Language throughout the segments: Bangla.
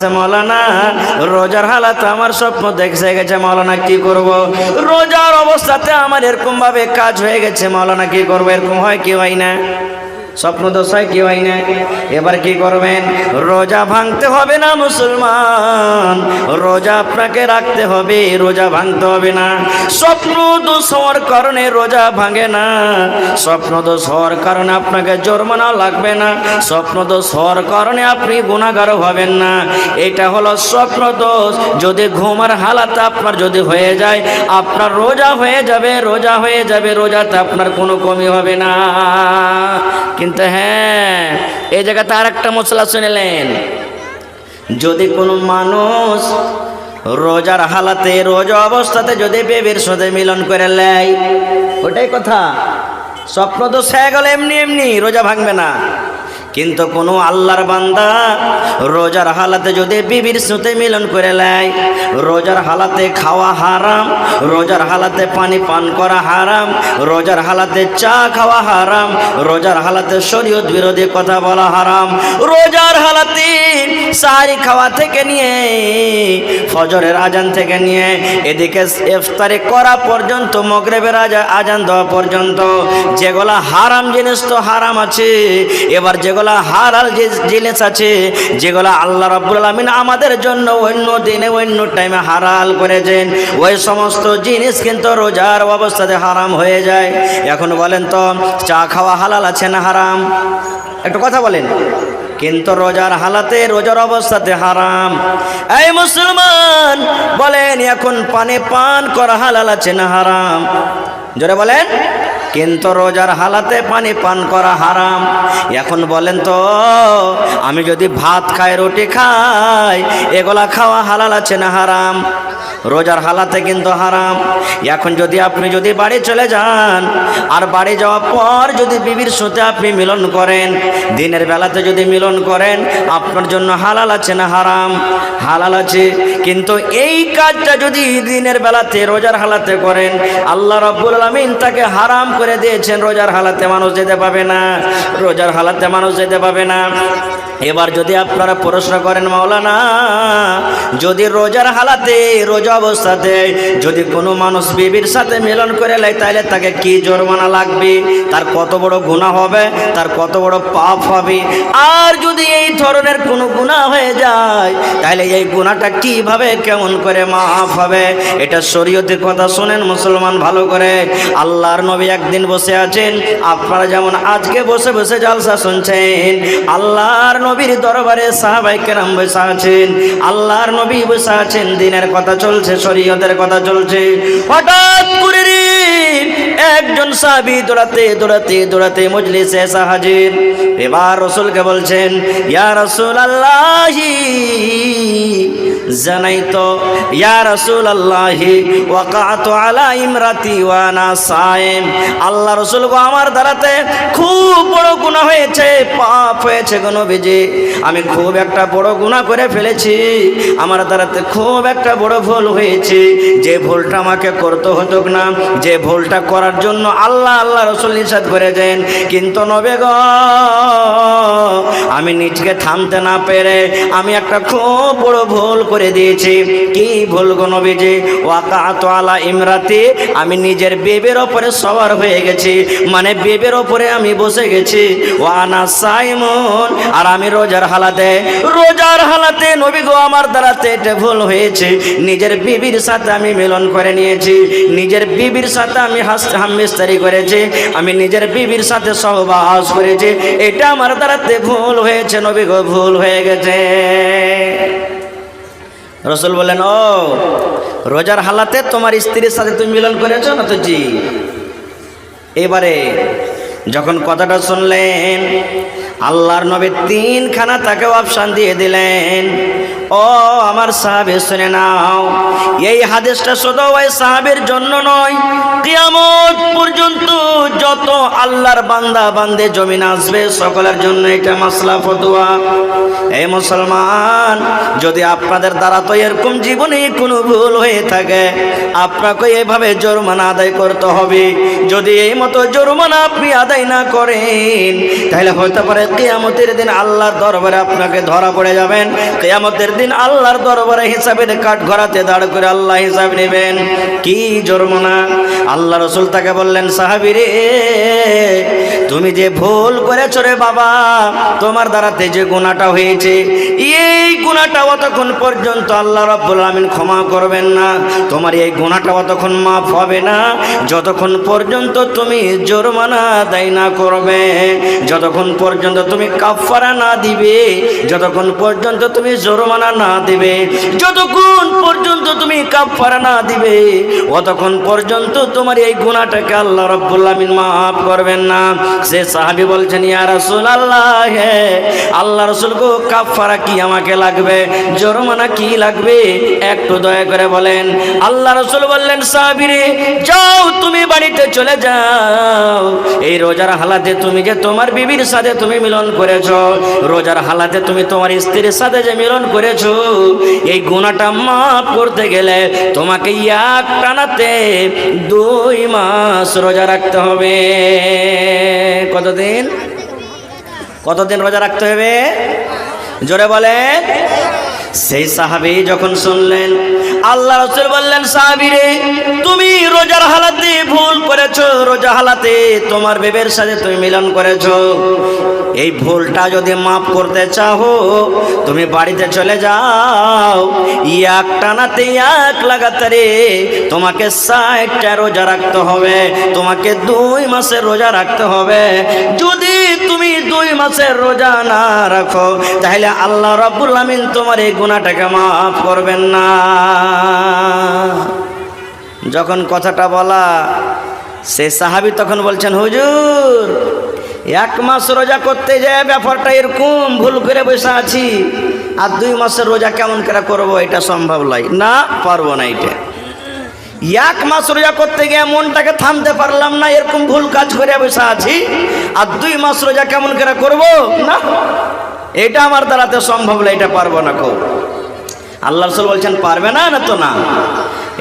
মৌলানা রোজার হালাতে আমার স্বপ্ন দেখে গেছে, মৌলানা কি করব? রোজার অবস্থাতে আমার এরকম ভাবে কাজ হয়ে গেছে, মৌলানা কি করব? এরকম হয় কি হয় না? স্বপ্ন দোষ হয় কি হয় না? এবার কি করবেন? রোজা ভাঙতে হবে না মুসলমান, রোজা আপনাকে রাখতে হবে, রোজা ভাঙতে হবে না। স্বপ্ন দোষ হওয়ার কারণে রোজা ভাঙে না, স্বপ্ন দোষ হওয়ার কারণে আপনাকে জরিমানা লাগবে না, স্বপ্ন দোষ হওয়ার কারণে আপনি গুনাহগার হবেন না। এটা হলো স্বপ্ন দোষ। যদি ঘুমার হালাতে আপনার যদি হয়ে যায়, আপনার রোজা হয়ে যাবে, রোজা হয়ে যাবে, রোজাতে আপনার কোনো কমি হবে না। কিন্তু হ্যাঁ, এই জায়গাতে আর একটা মশলা শুনলেন, যদি কোনো মানুষ রোজার হালাতে রোজা অবস্থাতে যদি বেবির সাথে মিলন করে নেয়, ওটাই কথা, স্বপ্ন তো হয়ে গেল, এমনি এমনি রোজা ভাঙবে না। কিন্তু কোনো আল্লাহর বান্দা রোজার হালাতে যদি বিবির সাথে মিলন করে নেয়, রোজার হালাতে খাওয়া হারাম, রোজার হালাতে পানি পান করা হারাম, রোজার হালাতে চা খাওয়া হারাম, রোজার হালাতে শরীয়ত বিরোধী কথা বলা হারাম, রোজার হালাতে সাহারি খাওয়া থেকে নিয়ে ফজরের আজান থেকে নিয়ে এদিকে ইফতারি করা পর্যন্ত, মাগরিবের আজান দেওয়া পর্যন্ত যেগুলা হারাম জিনিস তো হারাম আছে। এবার যেগুলা হালাল জিনিস আছে, যেগুলা আল্লাহ রাব্বুল আলামিন আমাদের জন্য অন্য দিনে অন্য টাইমে হালাল করেছেন, ওই সমস্ত জিনিস কিন্তু রোজার অবস্থাতে হারাম হয়ে যায়। এখন বলেন তো, চা খাওয়া হালাল আছে না হারাম? একটু কথা বলেন। কিন্তু রোজার হালাতে রোজার অবস্থাতে হারাম। এই মুসলমান বলেন, এখন পানি পান করা হালাল আছে না হারাম? জোরে বলেন। কিন্তু রোজার হালাতে পানি পান করা হারাম। এখন বলেন তো, আমি যদি ভাত খাই, রুটি খাই, এগুলা খাওয়া হালাল আছে না হারাম? রোজার হালাতে কিন্তু হারাম। এখন যদি আপনি যদি বাড়ি চলে যান, আর বাড়ি যাওয়ার পর যদি বিবির সাথে আপনি মিলন করেন, দিনের বেলাতে যদি মিলন করেন, আপনার জন্য হালাল আছে না হারাম? হালাল আছে। কিন্তু এই কাজটা যদি দিনের বেলাতে রোজার হালাতে করেন, আল্লাহ রাব্বুল আলামিন তাকে হারাম করে দিয়েছেন। রোজার হালাতে মানুষ যেতে পাবে না, রোজার হালাতে মানুষ যেতে পাবে না। এবার যদি আপনারা প্রশ্ন করেন, মাওলানা যদি রোজার হালাতে রোজা অবস্থাতে যদি কোনো মানুষ বিবির সাথে মিলন করে নেয়, তাহলে তাকে কি জরিমানা লাগবে? তার কত বড় গুনাহ হবে? তার কত বড় পাপ হবে? আর যদি এই ধরনের কোনো গুনাহ হয়ে যায়, তাহলে এই গুনাহটা কিভাবে কেমন করে মাফ হবে? এটা শরীয়তের কথা। শোনেন মুসলমান ভালো করে। আল্লাহর নবী একদিন বসে আছেন, আপনারা যেমন আজকে বসে বসে জালসা শুনছেন, আল্লাহর নবীর দরবারে সাহাবায়ে কেরাম বসে আছেন, আল্লাহর নবী বসে আছেন, দিনের কথা চলছে, শরীয়তের কথা চলছে। হঠাৎ করে একজন সাহাবী দৌড়াতে দৌড়াতে দৌড়াতে মজলিসে এসে হাজির। এবার রাসূলকে বলছেন, ইয়া রাসূলুল্লাহ জানাইতো, ইয়া রাসূলুল্লাহ ওয়াকাতু আলা ইমরাতি ওয়া আনা সায়েম। আল্লাহ রাসূল গো, আমার দ্বারাতে খুব বড় গুনাহ হয়েছে, পাপ হয়েছে গো নবীজি, আমি খুব একটা বড় গুনাহ করে ফেলেছি, আমার দ্বারাতে খুব একটা বড় ভুল হয়েছে, যে ভুলটা আমাকে করতে হতো না, যে ভুলটা করার জন্য আল্লাহ রাসূল নিষেধ করেছেন। কিন্তু নবী গো, আমি নিজকে থামতে না পেরে আমি একটা খুব বড় ভুল করে দিয়েছি। কি ভুল গো নবীজি? ওয়াকাতু আলা ইমরাতি, আমি নিজের বেবের উপরে সওয়ার হয়ে গেছি, মানে বেবের উপরে আমি বসে গেছি। ওয়া আনা সাইমুন, আর আমি রোজার হালাতে, রোজার হালাতে নবী গো, আমার দ্বারাতে এটা ভুল হয়েছে, নিজের বিবির সাথে আমি মিলন করে নিয়েছি, নিজের বিবির সাথে আমি হামবিস্তারি করেছি, আমি নিজের বিবির সাথে সহবাস করেছি, এটা আমার দ্বারাতে ভুল হয়েছে নবী গো, ভুল হয়ে গেছে। রাসূল বলেন, ও রোজার হালাতে তোমার স্ত্রীর সাথে তুমি মিলন করেছো না? তো জি। এবারে যখন কথাটা শুনলেন, আল্লাহর নবী তিনখানা তাকে অপশন দিয়ে দিলেন। ও আমার সাহাবী শুনে নাও, এই হাদিসটা শুধু ওই সাহাবীর জন্য নয়, কিয়ামত পর্যন্ত যত আল্লাহর বান্দা বান্দে জমিন আসবে সকলের জন্য এটা মাসলা ফতোয়া। এই মুসলমান, যদি আপনাদের দ্বারা তো এরকম জীবনে কোনো ভুল হয়ে থাকে, আপনাকে এভাবে জরিমানা আদায় করতে হবে। যদি এই মতো জরিমানা আপনি আদায় না করেন, তাহলে হতে পারে কিয়ামতের দিন আল্লাহর দরবারে আপনাকে ধরা পড়ে যাবেন। কিয়ামতের একদিন আল্লাহর দরবারে হিসাবের কাঠ গড়াতে দাঁড় করে আল্লাহ হিসাব নেবেন। কি জরিমানা? আল্লাহ রসুল তাকে বললেন, সাহাবী রে, তুমি যে ভুল করেছো রে বাবা, তোমার দ্বারাতে যে গুনাহটা হয়েছে, এই গুনাহটা অতক্ষণ পর্যন্ত আল্লাহ রাব্বুল আলামিন ক্ষমা করবেন না। তোমার এই গুনাহটা অতক্ষণ মাফ হবে না যতক্ষণ পর্যন্ত তুমি জরিমানা আদায় না করবে, যতক্ষণ পর্যন্ত তুমি কাফারা না দিবে, যতক্ষণ পর্যন্ত তুমি জরিমানা না দিবে, যতক্ষণ পর্যন্ত তুমি কাফারা না দিবে, অতক্ষণ পর্যন্ত তোমার এই গুনাহটাকে আল্লাহ রাব্বুল আলামিন মাফ করবেন না। সে সাহাবী বলছেন, ইয়া রাসূলুল্লাহ, আল্লাহ রাসূল গো, কাফারা কি আমাকে লাগবে, জরিমানা কি লাগবে, একটু দয়া করে বলেন। আল্লাহ রাসূল বললেন, সাহাবী রে, যাও তুমি বাড়িতে চলে যাও। এই রোজার হালাতে তুমি যে তোমার বিবির সাথে তুমি মিলন করেছো, রোজার হালাতে তুমি তোমার স্ত্রীর সাথে যে মিলন করেছো, এই গুনাহটা মাফ করতে গেলে তোমাকে এক টানাতে 2 মাস রোজা রাখতে হবে। কতদিন? কতদিন রোজা রাখতে হবে? জোরে বলেন। সেই সাহাবী যখন শুনলেন, আল্লাহ রাসূল বললেন, সাহাবী রে, তুমি রোজার হালাতে ভুল করেছো, রোজা হালাতে তোমার বিবির সাথে তুমি মিলন করেছো, এই ভুলটা যদি মাফ করতে চাও তুমি বাড়িতে চলে যাও। এক টানাতে এক লাগাতারে তোমাকে 60টা রোজা রাখতে হবে, তোমাকে 2 মাসের রোজা রাখতে হবে। যদি তুমি 2 মাসের রোজা না রাখো তাহলে আল্লাহ রাব্বুল আমিন তোমার এই গুনাহটাকে মাফ করবেন না। যখন কথাটা বলা, সে সাহাবী তখন বলছেন, হুজুর, 1 মাস রোজা করতে যায় ব্যাপারটা এরকম, ভুল করে বসে আছি, আর 2 মাসের রোজা কেমন করে করবো, এটা সম্ভব নয়, না পারবো না। এটা 1 মাস রোজা করতে গিয়ে মনটাকে থামতে পারলাম না, এরকম ভুল কাজ করে বসে আছি, আর 2 মাস রোজা কেমন করে করবো, না, এটা আমার দ্বারাতে সম্ভব না, এটা পারবো না। কো আল্লাহ রাসূল বলছেন, পারবে না, না তো না।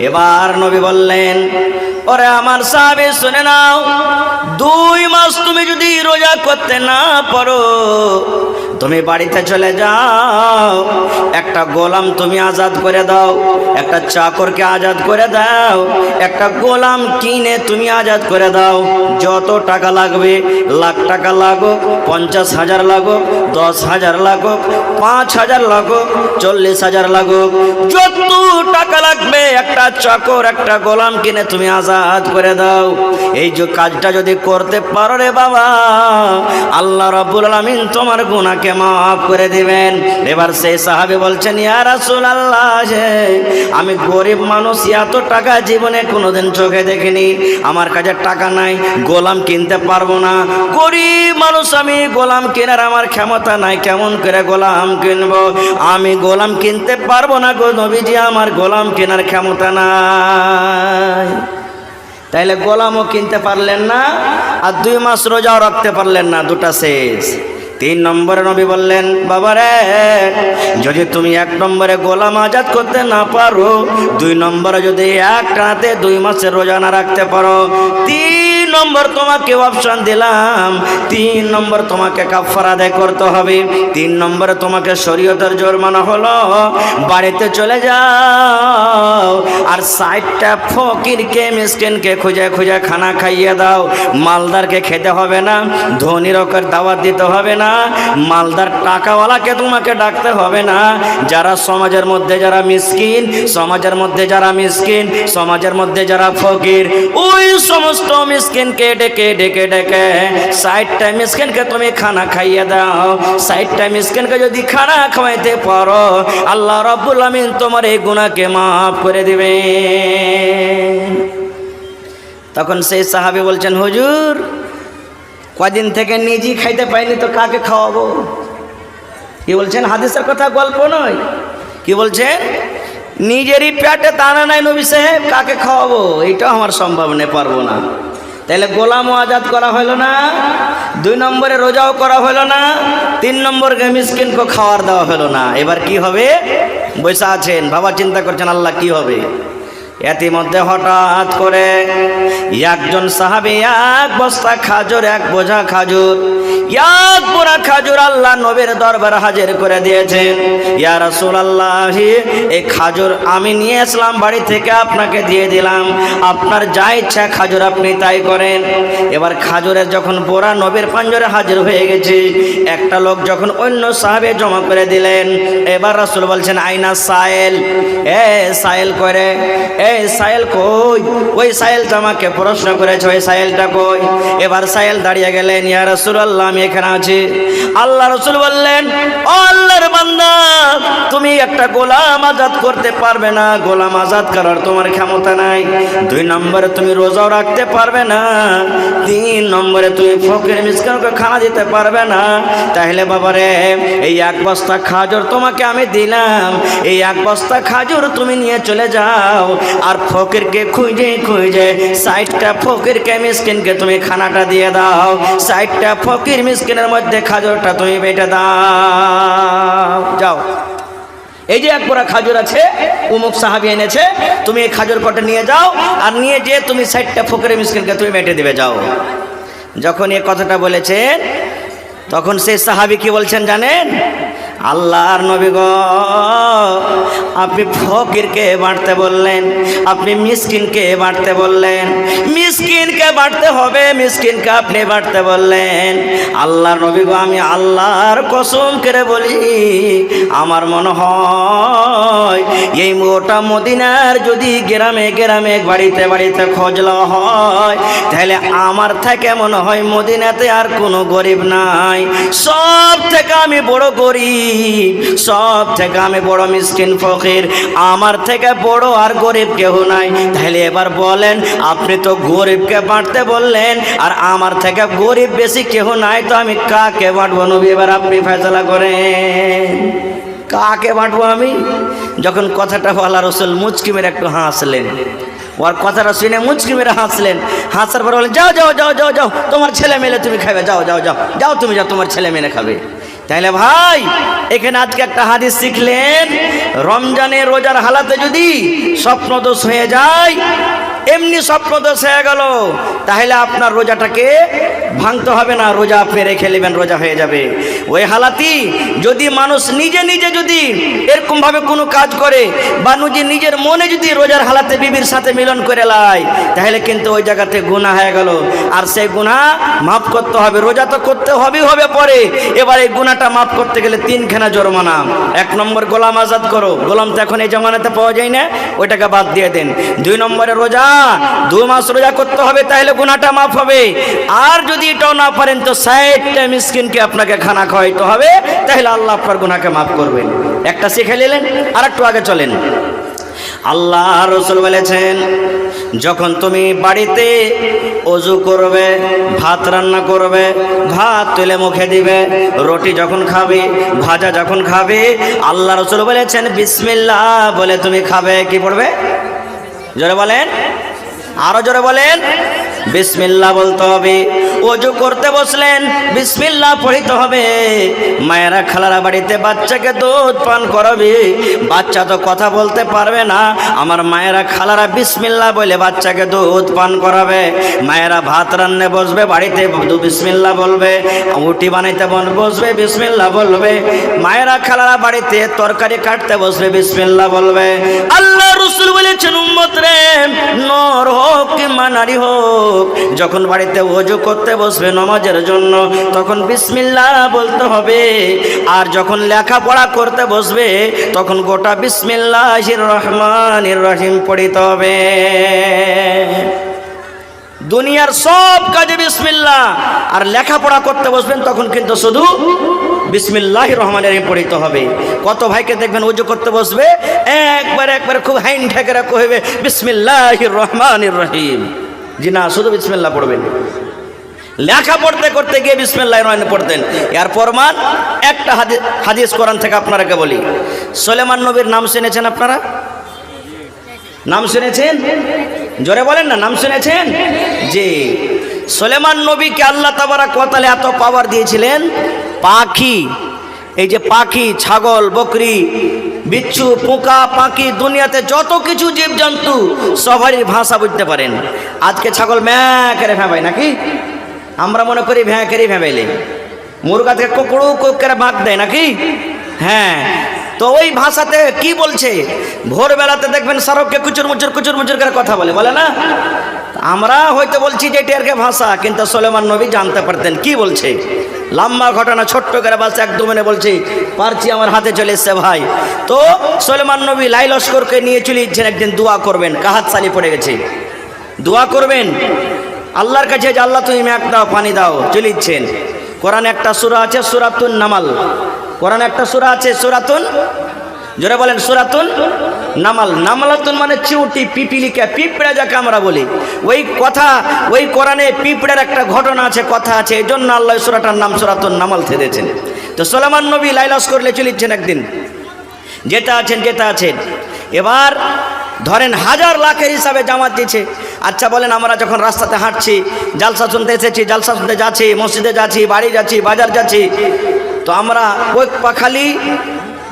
এবার নবী বললেন, ওরে আমার সাহাবী শুনে নাও, 2 মাস তুমি যদি রোজা করতে না পারো, তুমি বাড়িতে চলে যাও, একটা গোলাম তুমি আজাদ করে দাও, একটা চাকরকে আজাদ করে দাও, একটা গোলাম কিনে তুমি আজাদ করে দাও। যত টাকা লাগবে, লাখ টাকা লাগুক, 50,000 লাগুক, 10,000 লাগুক, 5,000 লাগুক, 40,000 লাগুক, যত টাকা লাগবে একটা চাকর, একটা গোলাম কিনে তুমি আজাদ করে দাও। এই যে কাজটা যদি করতে পারো রে বাবা, আল্লাহ রাব্বুল আলামিন তোমার গুনাহকে মাফ করে দিবেন। এবার সেই সাহাবী বলছেন, ইয়া রাসূলুল্লাহ, আমি গরিব মানুষ, এত টাকা জীবনে কোনোদিন চোখে দেখিনি, আমার কাছে টাকা নাই, গোলাম কিনতে পারবো না, গরিব মানুষ আমি, গোলাম কেনার আমার ক্ষমতা নাই, কেমন করে গোলাম কিনবো, আমি গোলাম কিনতে পারবো না গো নবীজি, আমার গোলাম কেনার ক্ষমতা নাই। তাইলে গোলামও কিনতে পারলেন না, আর 2 মাস রোজাও রাখতে পারলেন না, দুটা শেষ। 3 নম্বরে নবী বললেন, বাবারে, যদি তুমি 1 নম্বরে গোলাম আজাদ করতে না পারো, 2 নম্বরে যদি এক টানাতে 2 মাসের রোজা না রাখতে পারো, 3 নম্বর তোমাকে অপশন দিলাম, 3 নম্বর তোমাকে কাফারা আদায় করতে হবে। 3 নম্বরে তোমাকে শরীয়তের জরিমানা হলো, বাড়িতে চলে যাও আর 60টা ফকিরকে মিসকিনকে খুঁজে খুঁজে খানা খাইয়ে দাও। মালদারকে খেতে হবে না, ধনীর ওকে দাওয়াত দিতে হবে না, মালদার টাকাওয়ালাকে তোমাকে ডাকতে হবে না। যারা সমাজের মধ্যে যারা মিসকিন, সমাজের মধ্যে যারা মিসকিন, সমাজের মধ্যে যারা ফকির, ওই সমস্ত মিসকিনকে ডেকে ডেকে ডেকে 60টা মিসকিনকে তুমি খানা খাইয়ে দাও। 60টা মিসকিনকে যদি খানা খাওয়াইতে পারো, আল্লাহ রাব্বুল আমিন তোমার এই গুনাহকে মাফ করে দিবে। তখন সেই সাহাবী বলছেন, হুজুর, কদিন থেকে নিজেই খাইতে পাইনি তো কাকে খাওয়াবো? কি বলছেন? হাদিসের কথা, গল্প নয়। কি বলছেন? নিজেরই পেটে দানা নাই নবী সাহেব, কাকে খাওয়াবো? এইটাও আমার সম্ভব নেই, পারবো না। তাহলে গোলামও আজাদ করা হলো না, 2 নম্বরে রোজাও করা হলো না, 3 নম্বরকে মিসকিনকে খাওয়ার দেওয়া হলো না। এবার কি হবে? বসে আছেন, বাবা চিন্তা করছেন, আল্লাহ কি হবে? ইতিমধ্যে হঠাৎ করে একজন সাহাবী এক বস্তা খাজুর, এক বোঝা খাজুর, এক পুরা খাজুর আল্লাহ নবীর দরবারে হাজির করে দিয়েছেন। ইয়া রাসূলুল্লাহ, এই খাজুর আমি নিয়ে আসলাম বাড়ি থেকে, আপনাকে দিয়ে দিলাম, আপনার যা ইচ্ছা খাজুর আপনি তাই করেন। এবার খাজুরের যখন বোরা নবীর পাঞ্জরে হাজির হয়ে গেছে, একটা লোক যখন অন্য সাহাবে জমা করে দিলেন, এবার রাসূল বলছেন আইনা সাইল, এ সাইল করে, এই সাইল কই? ওই সাইলটা আমাকে প্রশ্ন করেছে, ওই সাইলটা কই? এবার সাইল দাঁড়িয়ে গেলেন, ইয়া রাসূলুল্লাহ আমি এখানে আছি। আল্লাহ রাসূল বললেন, ও আল্লাহর বান্দা, তুমি একটা গোলাম আজাদ করতে পারবে না, গোলাম আজাদ করার তোমার ক্ষমতা নাই। 2 নম্বরে তুমি রোজাও রাখতে পারবে না। 3 নম্বরে তুমি ফকির মিসকিনকে খানা দিতে পারবে না। তাহলে বাবারে, এই এক বস্তা খাজুর তোমাকে আমি দিলাম, এই এক বস্তা খাজুর তুমি নিয়ে চলে যাও, আর ফকিরকে খুঁজে খুঁজে 60টা ফকিরকে মিসকিনকে তুমি খানাটা দিয়ে দাও, 60টা ফকির মিসকিনের মধ্যে খাজুরটা তুমি বেটে দাও। যাও, এই যে এক পোড়া খাজুর আছে, অমুক সাহাবী এনেছে, তুমি এই খাজুর কটা নিয়ে যাও, আর নিয়ে যেয়ে তুমি 60টা ফকির মিসকিনকে তুমি বেটে দিবে, যাও। যখন এই কথাটা বলেছেন, তখন সেই সাহাবী কি বলছেন জানেন? আল্লাহর নবী গো, আপনি ফকিরকে বাঁটতে বললেন, আপনি মিসকিনকে বাঁটতে বললেন, মিসকিনকে বাঁটতে হবে, মিসকিনকে আপনি বাঁটতে বললেন। আল্লাহর নবী গো, আমি আল্লাহর কসম করে বলি, আমার মনে হয় এই মোটা মদিনার যদি গ্রামে গ্রামে বাড়িতে বাড়িতে খোঁজ লওয়া হয়, তাহলে আমার থেকে মনে হয় মদিনাতে আর কোনো গরিব নাই। সব থেকে আমি বড় গরিব, সব থেকে আমি বড় মিসকিন ফকির, আমার থেকে বড় আর গরিব কেউ নাই। তাহলে এবার বলেন, আপনি তো গরিবকে বাঁটতে বললেন, আর আমার থেকে গরিব বেশি কেউ নাই, তো আমি কাকে বাঁটবো নবী? এবার আপনি ফয়সালা করেন, কাকে বাঁটবো আমি? যখন কথাটা আল্লাহ রাসূল মুচকি মেরে একটু হাসলেন, ওর কথাটা শুনে মুচকি মেরে হাসলেন। হাসার পর বলেন, যাও যাও যাও যাও যাও, তোমার ছেলে মেলে তুমি খাবে, যাও যাও যাও যাও, তুমি যাও, তোমার ছেলে মেলে খাবে। তাইলে ভাই, এখানে আজকে একটা হাদিস শিখলেন, রমজানের রোজার হালাতে যদি স্বপ্নদোষ হয়ে যায়, এমনি স্বপ্নদোষ হয়ে গেল, তাহলে আপনার রোজাটাকে ভাঙতে হবে না, রোজা আপনি রেখে নেবেন, রোজা হয়ে যাবে। ওই হালাতি যদি মানুষ নিজে নিজে যদি এরকমভাবে কোনো কাজ করে, বা নিজের মনে যদি রোজার হালাতে বিবির সাথে মিলন করে লাই, তাহলে কিন্তু ওই জায়গাতে গুনাহ হয়ে গেল, আর সেই গুনাহ মাফ করতে হবে। রোজা তো করতে হবে পরে, এবার এই গুনাহটা মাফ করতে গেলে 3খানা জরিমানা। 1 নম্বর গোলাম আজাদ করো, গোলাম তো এখন এই জামানাতে পাওয়া যায় না, ওইটাকে বাদ দিয়ে দেন। 2 নম্বরে রোজা, 2 মাস রোজা করতে হবে, তাহলে গুনাহটা মাফ হবে। আর যদি এটাও না পারেন, তো 60টা মিসকিনকে আপনাকে খানা খাওয়াইতে হবে, তাহলে আল্লাহ আপনার গুনাহকে মাফ করবেন। একটা শিখে নিলেন, আর একটু আগে চলেন। আল্লাহ রাসূল বলেছেন, যখন তুমি বাড়িতে ওযু করবে, ভাত রান্না করবে, ভাত তুলে মুখে দিবে, রুটি যখন খাবে, ভাজা যখন খাবে, আল্লাহ রাসূল বলেছেন বিসমিল্লাহ বলে তুমি খাবে। কি পড়বে? জোরে বলেন, আরো জোরে বলেন। বিসমিল্লাহ বলতে হবে। ওযু করতে বসলেন, বিসমিল্লাহ পড়তে হবে। মায়েরা খালারা বাড়িতে বাচ্চাকে দুধ পান করাবে, বাচ্চা তো কথা বলতে পারবে না, আমার মায়েরা খালারা বিসমিল্লাহ বলে বাচ্চাকে দুধ পান করাবে। মায়েরা ভাত রান্নে বসবে, বাড়িতে বিসমিল্লাহ বলবে, রুটি বানাইতে বসবে, বিসমিল্লাহ বলবে। মায়েরা খালারা বাড়িতে তরকারি কাটতে বসবে, বিসমিল্লাহ বলবে। আল্লাহ রাসূল বলেছেন, উম্মত রে, নর হোক কিংবা নারী হোক, যখন বাড়িতে ওযু করতে বসবে নামাজের জন্য, তখন বিসমিল্লাহ বলতে হবে। আর যখন লেখাপড়া করতে বসবে, তখন গোটা বিসমিল্লাহির রহমানির রহিম পড়িতে হবে। দুনিয়ার সব কাজে বিসমিল্লাহ, আর লেখাপড়া করতে বসবেন তখন কিন্তু শুধু বিসমিল্লাহির রহমানির রহিম পড়িতে হবে। কত ভাইকে দেখবেন ওযু করতে বসবে, একবার খুব হাইন ঠেকেরা কইবে বিসমিল্লাহির রহমানির রহিম। জি না, শুধু বিসমিল্লাহ পড়বেন। লেখা পড়তে করতে গিয়ে বিসমিল্লাহির রহমানির পড়তেন। এর প্রমাণ একটা হাদিস কোরআন থেকে আপনারাকে বলি। সুলাইমান নবীর নাম শুনেছেন আপনারা? নাম শুনেছেন? জোরে বলেন না, নাম শুনেছেন? জি, সুলাইমান নবীকে আল্লাহ তাবারাক ওয়া তাআলা এত পাওয়ার দিয়েছিলেন, পাখি, এই যে পাখি, ছাগল, বকরি, বিচ্ছু, পোকা, পাখি, দুনিয়াতে যত কিছু জীবজন্তু সবারই ভাষা বুঝতে পারেন। আজকে ছাগল ম্যাঁ করে ভেবাই নাকি? আমরা মনে করি ভ্যাঁ করে ভেবাইলে। মুরগা থেকে কুকুরু করে বাঁক দেয় নাকি? হ্যাঁ, তো ওই ভাষাতে কি বলছে? ভোরবেলাতে দেখবেন শাহরুখকে কুচুর মুচুর করে কথা বলে না? আমরা হয়তো বলছি যে এটা এর ভাষা, কিন্তু সুলেমান নবী জানতে পারতেন কি বলছে। লম্বা ঘটনা, ছোট্ট করে বাস এক দু মিনিটে বলছি, পারছি আমার হাতে চলে এসছে ভাই। তো সুলেমান নবী লাই লস্করকে নিয়ে চলে যাচ্ছেন, একদিন দোয়া করবেন, কাহাত সালি পড়ে গেছে, দোয়া করবেন আল্লাহর কাছে যে আল্লাহ তুমি মেঘ দাও, পানি দাও, চলে যাচ্ছেন। কোরআনে একটা সূরা আছে সূরাতুন নামাল, কোরআনে একটা সূরা আছে সূরাতুন, জোরে বলেন সূরাতুন নামাল। নামালাতুন মানে চিউটি, পিপিলিকা, পিঁপড়া যাকে আমরা বলি। ওই কথা, ওই কোরআনে পিঁপড়ার একটা ঘটনা আছে, কথা আছে, এই জন্য আল্লাহ সূরাটার নাম সূরাতুন নামাল থেকেছেন। তো সুলেমান নবী লাইলাস করলে চলেছেন একদিন, যেতে আছেন। এবার ধরেন হাজার লাখের হিসাবে জামাত দিচ্ছে। আচ্ছা বলেন, আমরা যখন রাস্তাতে হাঁটছি, জালসা শুনতে এসেছি, জালসা শুনতে যাচ্ছি, মসজিদে যাচ্ছি, বাড়ি যাচ্ছি, বাজার যাচ্ছি, তো আমরা ওই পাখালি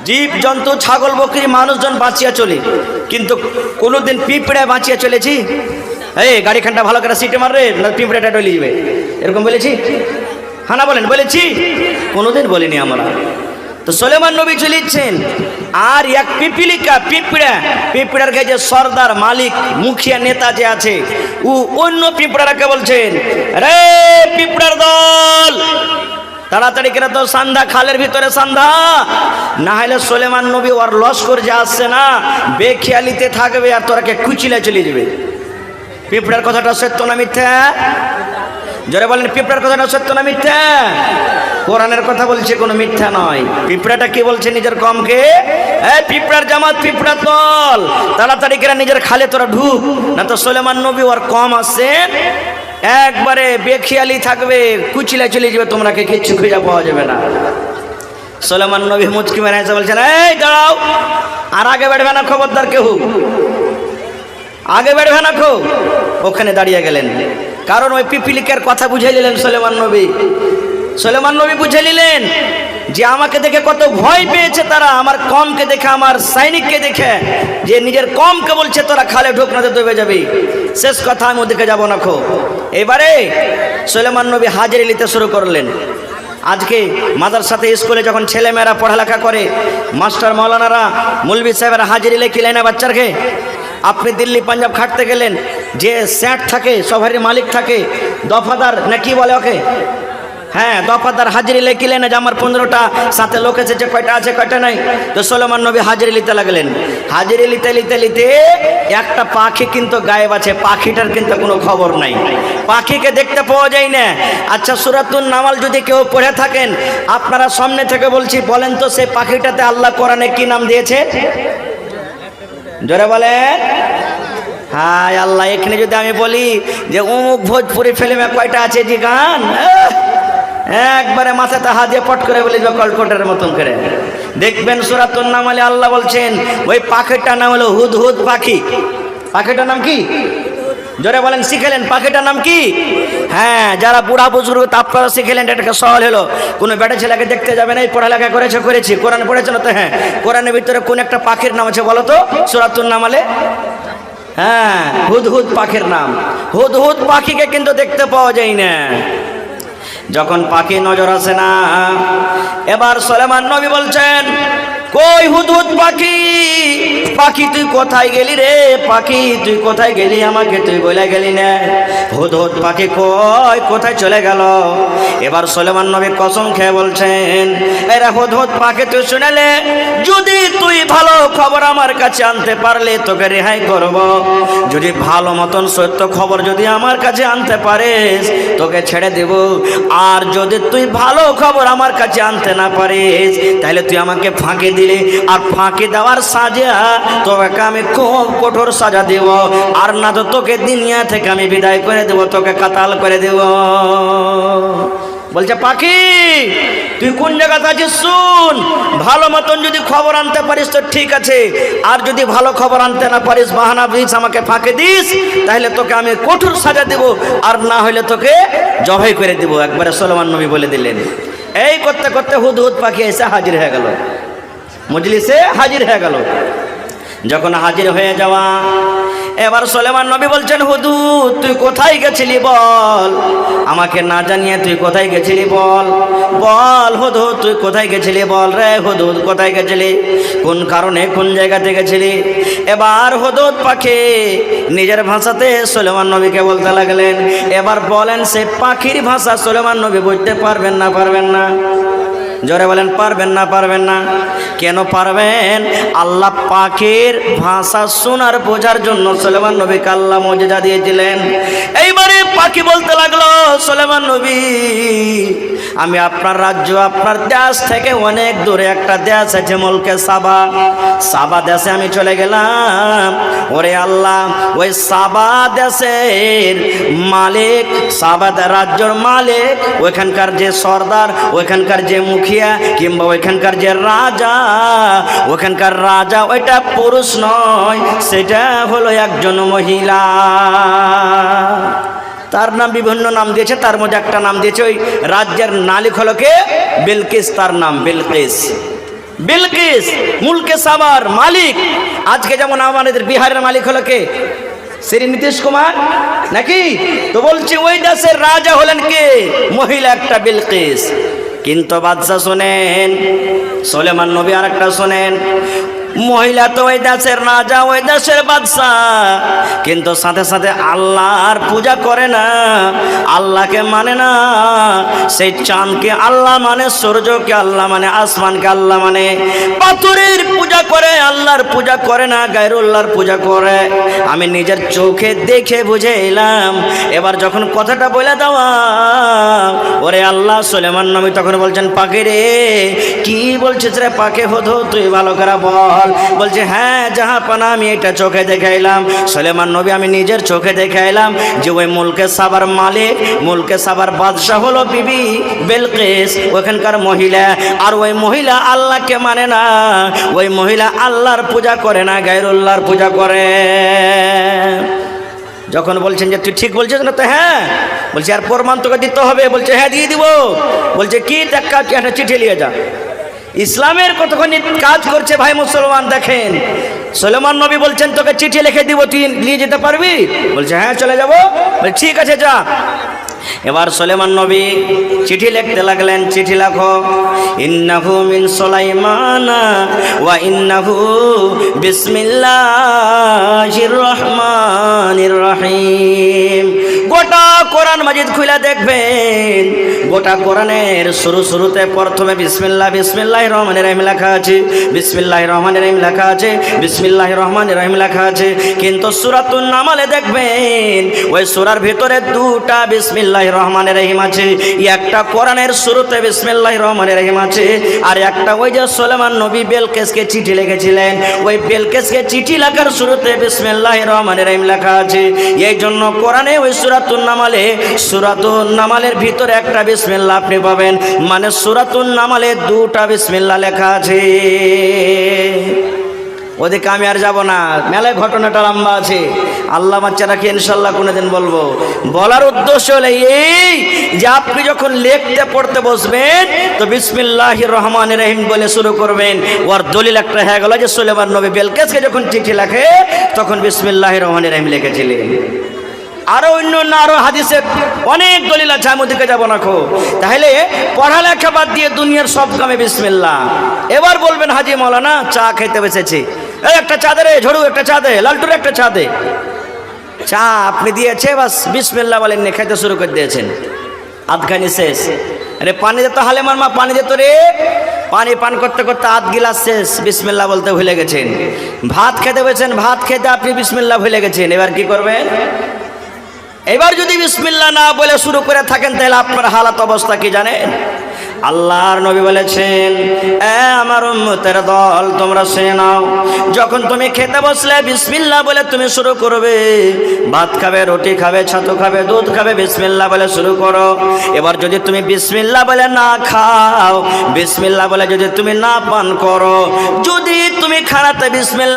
জীব জন্তু, ছাগল বকরি, মানুষজন বাঁচিয়ে চলি, কিন্তু কোনোদিন পিঁপড়ায় বাঁচিয়ে চলেছি? এই গাড়িখানটা ভালো করে সিটে মারবে না পিঁপড়াটা ডলে যাবে, এরকম বলেছি? হ্যাঁ না বলেন, বলেছি? কোনোদিন বলিনি আমরা। তো সুলেমান নবী চলেছেন, আর এক পিপিলিকা, পিঁপড়ার কাছে সর্দার, মালিক, মুখিয়া, নেতা যে আছে, ও অন্য পিঁপড়াকে বলছেন, রে পিঁপড়ার দল, তাড়াতাড়ি করে তো সান্ধ্যা, খালের ভিতরে সান্ধ্যা, না হলে সুলেমান নবী ওর লস্কর যে আসছে না, বেখেয়ালিতে থাকবে আর তোরাকে কুচিলে চলে যাবে। পিঁপড়ার কথাটা সত্য না মিথ্যা? জোরে বলেন, পিঁপড়ার কথাটা সত্য না মিথ্যা? কোরআনের কথা বলছে, কোনো মিথ্যা নয়। পিঁপড়াটা কি বলছে নিজের কমকে, এই পিঁপড়ার জামাত, পিঁপড়ার দল, তাড়াতাড়ি করে নিজের খালে তোরা ঢুক, না তো সুলেমান নবী ওর কম আসছে, একবারে বেখেয়ালি থাকবে, কুচিলা চলে যাবে, তোমরাকে কিচ্ছু খুঁজে পাওয়া যাবে না। সুলেমান নবী মুচকি মেরে এসে বলছেন, এই দাঁড়াও, আর আগে বেড়বে না, খবরদার কেউ আগে বেড়বে না খো। ওখানে দাঁড়িয়ে গেলেন, কারণ ওই পিপিলিকার কথা বুঝে নিলেন সুলেমান নবী বুঝে নিলেন যে আমাকে দেখে কত ভয় পেয়েছে তারা, আমার কমকে দেখে, আমার সৈনিককে দেখে, যে নিজের কমকে বলছে তোরা খালে ঢুক না তো ডুবে যাবি, শেষ কথা আমি ওদিকে যাবো না খো। এবারে সুলেমান নবী হাজিরি নিতে শুরু করলেন। আজকে মাদ্রাসাতে, স্কুলে যখন ছেলেমেয়েরা পড়ালেখা করে, মাস্টার মৌলানারা, মৌলভী সাহেবেরা হাজিরি লেখিলেন না বাচ্চারকে। আপনি দিল্লি পাঞ্জাব খাটতে গেলেন, যে স্যাট থাকে, সভারের মালিক থাকে, দফাদার না কি বলে ওকে, হ্যাঁ দফাদার, হাজিরি লেখিলেন যে আমার 15টা সাথে লোক এসেছে, কয়টা আছে কয়টা নাই। তো সুলেমান নবী হাজিরি নিতে লাগলেন। হাজিরি নিতে একটা পাখি কিন্তু গায়েব আছে, পাখিটার কিন্তু কোনো খবর নাই, পাখিকে দেখতে পাওয়া যায় না। আচ্ছা, সূরাতুন নামাল যদি কেউ পড়ে থাকেন, আপনারা সামনে থেকে বলছি, বলেন তো সেই পাখিটাতে আল্লাহ কোরআনে কি নাম দিয়েছে? জোরে বলেন। হায় আল্লাহ, এখানে যদি আমি বলি যে অমুক ভোজপুরি ফিল্মে কয়টা আছে যে গান, একবারে মাথাতে হাত দিয়ে পট করে বলে যাবে কলকটের মতন করে। দেখবেন সূরাতুন নামালে আল্লাহ বলছেন, ওই পাখিটার নাম হলো হুদহুদ পাখি। পাখিটার নাম কি? জোরে বলেন, শিখেলেন পাখিটার নাম কি? হ্যাঁ, যারা বুড়া বুজুর্গ আপনারা শিখেলেন, এটাকে সওয়াল হলো। কোনো বেটা ছেলেকে দেখতে যাবে না, এই পড়ালেখা করেছি, কোরআন পড়েছে না? তো হ্যাঁ, কোরআনের ভিতরে কোন একটা পাখির নাম আছে বলো তো সূরাতুন নামালে? হ্যাঁ, হুদহুদ পাখির নাম। হুদহুদ পাখিকে কিন্তু দেখতে পাওয়া যায় না। যখন পাখি নজর আসে না, এবার সুলেমান নবী বলছেন, কই হুদহুদ পাখি, পাখি তুই কোথায় গেলি রে, পাখি তুই কোথায় গেলি, আমাকে তুই বলে গেলি না। হুদহুদ পাখি কই, কোথায় চলে গেল? এবার সুলেমান নবী কসম খেয়ে বলছেন, এরা হুদহুদ পাখি তুই শুনেলে, যদি তুই ভালো খবর আমার কাছে আনতে পারলে তোকে রেহাই করব, যদি ভালো মতন সত্য খবর যদি আমার কাছে আনতে পারিস তোকে ছেড়ে দেব, আর যদি তুই ভালো খবর আমার কাছে আনতে না পারিস তাহলে তুই আমাকে ফাঁকি দিলি, আর ফাঁকি দেওয়ার সাজা তোকে আমি খুব কঠোর সাজা দেব, আর না তো তোকে দুনিয়া থেকে আমি বিদায় করে দেব, তোকে কাতাল করে দেব। বলছে, পাখি তুই কোন জায়গাতে আছিস শুন, ভালো মতন যদি খবর আনতে পারিস তো ঠিক আছে, আর যদি ভালো খবর আনতে না পারিস, বাহানা দিস, আমাকে ফাঁকে দিস, তাহলে তোকে আমি কঠোর সাজা দেব, আর না হলে তোকে জবাই করে দেব। একবারে সুলেমান নবী বলে দিলেন। এই করতে করতে হুদহুদ পাখি এসে হাজির হয়ে গেল। মজলিসে হাজির হয়ে গেল। যখন হাজির হয়ে যাওয়া, এবার সুলাইমান নবী বলছেন, হুদুদ তুই কোথায় গেছিলি বল, আমাকে না জানিয়ে তুই কোথায় গেছিলি বল, বল হুদুদ তুই কোথায় গেছিলি, বল রে হুদুদ কোথায় গেছিলি, কোন কারণে কোন জায়গাতে গেছিলি। এবার হুদুদ পাখি নিজের ভাষাতে সুলাইমান নবীকে বলতে লাগলেন। এবার বলেন সে পাখির ভাষা সুলাইমান নবী বুঝতে পারবেন না পারবেন না? জোরে বলেন পারবেন না পারবেন না? কেন পারবেন? আল্লাহ পাখির ভাষা শোনার বোঝার জন্য সুলাইমান নবীকে আল্লাহ মুজিজা দিয়েছিলেন। এইবারে পাখি বলতে লাগলো, সুলাইমান নবী আমি আপনার রাজ্য আপনার দেশ থেকে অনেক দূরে একটা দেশ আছে মুলকে সাবা, সাবা দেশে আমি চলে গেলাম। ওরে আল্লাহ ওই সাবা দেশের মালিক, সাবা রাজ্যের মালিক, ওইখানকার যে সর্দার, ওইখানকার যে মুখিয়া কিংবা ওইখানকার যে রাজা, ওখানকার রাজা ওইটা পুরুষ নয়, সেটা হলো একজন মহিলা। তার নাম বিভিন্ন নাম দিয়েছে, তার মধ্যে একটা নাম দিয়েছে ওই রাজ্যের মালিক হলো কে? বিলকিস, তার নাম বিলকিস। বিলকিস মুলকে সাবার মালিক। আজকে যেমন আমাদের বিহারের মালিক হলো কে? শ্রী নীতিশ কুমার নাকি? তো বলছি ওই দেশের রাজা হলেন কে? মহিলা একটা বিলকিস। কিন্তু বাদশা শোনেন, সুলাইমান নবী আর একটা শোনেন, মহিলা তো ওই দেশের রাজা, ওই দেশের বাদশা, কিন্তু সাথে সাথে আল্লাহর পূজা করে না, আল্লাহকে মানে না। সেই চাঁদকে আল্লাহ মানে, সূর্যকে আল্লাহ মানে, আসমানকে আল্লাহ মানে, পাথরের পূজা করে, আল্লাহর পূজা করে না, গায়রুল্লাহর পূজা করে। আমি নিজের চোখে দেখে বুঝে এলাম। এবার যখন কথাটা বলে দেওয়া, ওরে আল্লাহ সুলাইমান নবী তখন বলছেন, পাখি রে কি বলছিস রে পাখি, হতো তুই ভালো করে বল। বলছে হ্যাঁ জাহাপানা আমি এটা চোখে দেখে এলাম। সুলাইমান নবী আমি নিজের চোখে দেখে এলাম যে ওই মুলকে সাবার মালিক, মুলকে সাবার বাদশাহ হলো বিবি বিলকিস, ওখানকার মহিলা। আর ওই মহিলা আল্লাহকে মানে না, ওই মহিলা আল্লাহর পূজা করে না, গায়রুল্লাহর পূজা করে। যখন বলছেন যে তুই ঠিক বলছিস না, তো হ্যাঁ বলছে আর প্রমাণ তোকে দিতে হবে। বলছে হ্যাঁ দিয়ে দিব। বলছে কি? একটা চিঠি নিয়ে যা। ইসলামের কতখানি কাজ করছে ভাই মুসলমান দেখেন। সুলাইমান নবী বলছেন তোকে চিঠি লিখে দিব, তুই নিয়ে যেতে পারবি? বলছে হ্যাঁ চলে যাবো। বলছে ঠিক আছে যা। এবার সুলাইমান নবী চিঠি লিখতে লাগলেন। চিঠি লেখো, ইন্নাহু মিন সুলাইমান ওয়া ইন্নাহু বিসমিল্লাহির রহমানির রহিম। গোটা কোরআন মাজিদ খুলে দেখবেন, গোটা কোরআনের শুরুতে প্রথমে বিসমিল্লাহ, বিসমিল্লাহির রহমানির রহিম লেখা আছে, বিসমিল্লাহির রহমানির রহিম লেখা আছে, বিসমিল্লাহির রহমানির রহিম লেখা আছে। কিন্তু সূরাতুন নামালে দেখবেন ওই সূরার ভিতরে দুটা বিসমিল্লাহির রহমানির রহিম আছে। একটা কোরআনের শুরুতে বিসমিল্লাহির রহমানির রহিম আছে, আর একটা ওই যে সুলাইমান নবী বেলকিসকে চিঠি লিখেছিলেন, ওই বেলকিসকে চিঠি লেখার শুরুতে বিসমিল্লাহির রহমানির রহিম লেখা আছে। এই জন্য কোরআনে ওই সূরাতুন নামালের ভিতরে একটা বিসমিল্লাহ আপনি পাবেন, মানে সূরাতুন নামালে দুটা বিসমিল্লাহ লেখা আছে। ওদিকে আমি আর যাব না, মেলায় ঘটনাটা লম্বা আছে, আল্লাহ বাচ্চারাকে ইনশাল্লাহ কোনোদিন বলবো। বলার উদ্দেশ্য হলো এই যে আপনি যখন লিখতে পড়তে বসবেন তো বিসমিল্লাহির রহমানির রহিম বলে শুরু করবেন। ওর দলিল একটা হয়ে গেল যে সুলাইমান নবী বেলকিসকে যখন চিঠি লেখে তখন বিসমিল্লাহির রহমানির রহিম লিখেছিলেন। আরো অন্য আরো হাদিসে অনেক দলিল আছে, আমি ওদিকে যাবো না। তাহলে পড়ালেখা বাদ দিয়ে দুনিয়ার সব কামে বিসমিল্লাহ। এবার বলবেন হাজি মৌলানা চা খেতে বসেছি, একটা চা দে রে ঝড়ু, একটা চা দে, লালটুর একটা চা দে। চা আপনি দিয়েছে, বাস বিসমিল্লাহ বলেন নে, খেতে শুরু করে দিয়েছেন, আধখানি শেষ। আরে পানি দে তো হালেমার মা, পানি দে তো রে। পানি পান করতে করতে আধ গিলাস শেষ, বিসমিল্লাহ বলতে ভুলে গেছেন। ভাত খেতে বসেছেন, ভাত খেতে আপনি বিসমিল্লাহ ভুলে গেছেন। এবার কি করবেন? এবার যদি বিসমিল্লাহ না বলে শুরু করে থাকেন তাহলে আপনার হালাত অবস্থা কি জানেন? আল্লাহর নবী বলেছেন, আমার উম্মতের দল তোমরা শুনে নাও, যখন তুমি খেতে বসলে বিসমিল্লাহ বলে তুমি শুরু করবে। ভাত খাবে, রুটি খাবে, ছাতু খাবে, দুধ খাবে, বিসমিল্লাহ বলে শুরু করো। এবার যদি তুমি বিসমিল্লাহ বলে না খাও, বিসমিল্লাহ বলে যদি তুমি না পান করো, যদি তুমি খানাতে বিসমিল্লাহ